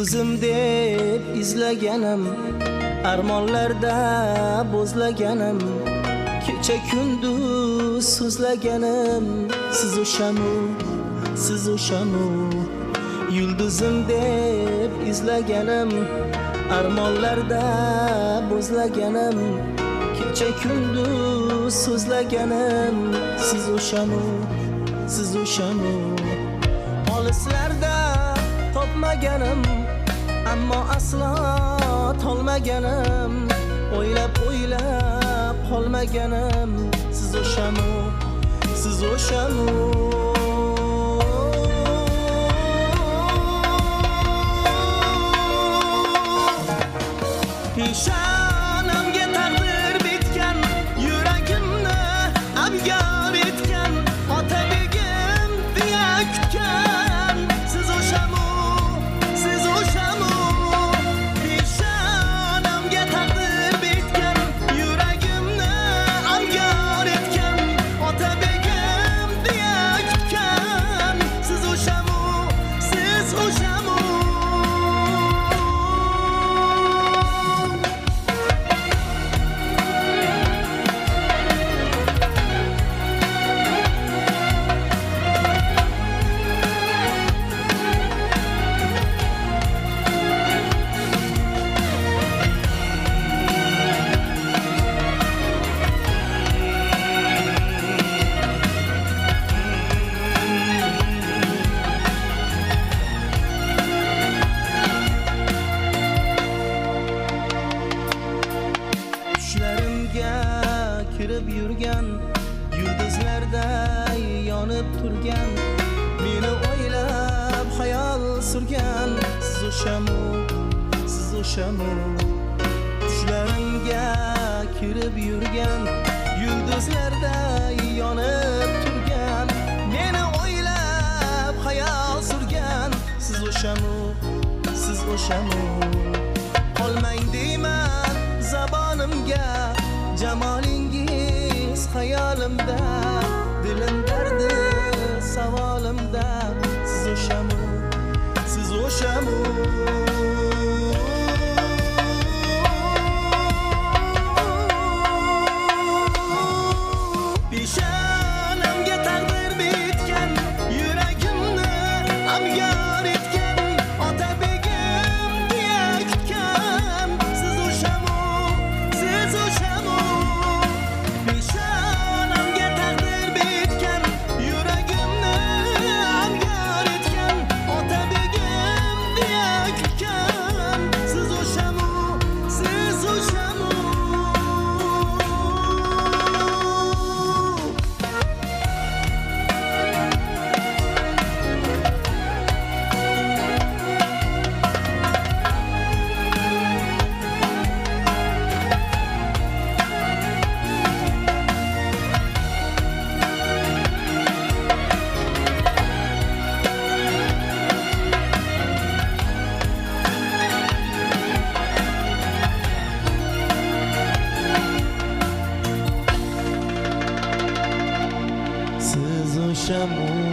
Yulduzim deb izlaganim, armonlarda bo'zlaganim, kecha kunduz so'zlaganim, siz o'shanu, siz o'shanu. Yulduzim deb izlaganim, armonlarda bo'zlaganim, kecha kunduz so'zlaganim, siz o'shanu, siz o'shanu. Olislarda topmaganim, ammo aslo tolmaganim, o'ylab qolmaganim, siz o'shanu, siz o'shanu. Peshonamga taqdir bitgan, yuragimni abyor etgan, otabegim deya kutgan, siz o'shamu, siz o'shamu. Peshonamga taqdir bitgan, yuragimni abyor etgan, otabegim deya kutgan, siz o'shamu, siz o'shamu. Kirib yurgan, yulduzlarda yonib turgan, meni o'ylab xayol surgan, siz o'shamu, siz o'shamu. Tushlarimga kirib yurgan, yulduzlarda yonib turgan, meni o'ylab xayol surgan, siz o'shamu, siz o'shamu. Qolmang deyman zabonimga, jamolingiz xayolimda, dilim dardi savolimda, siz o'shamu, siz o'shamu. Peshonamga taqdir bitgan, yuragimni abyor etgan, otabegim deya kutgan, siz o'shamu, siz o'shamu. Peshonamga taqdir bitgan, yuragimni abyor etgan, otabegim deya kutgan, siz o'shamu, siz o'shamu. Siz o'shamu.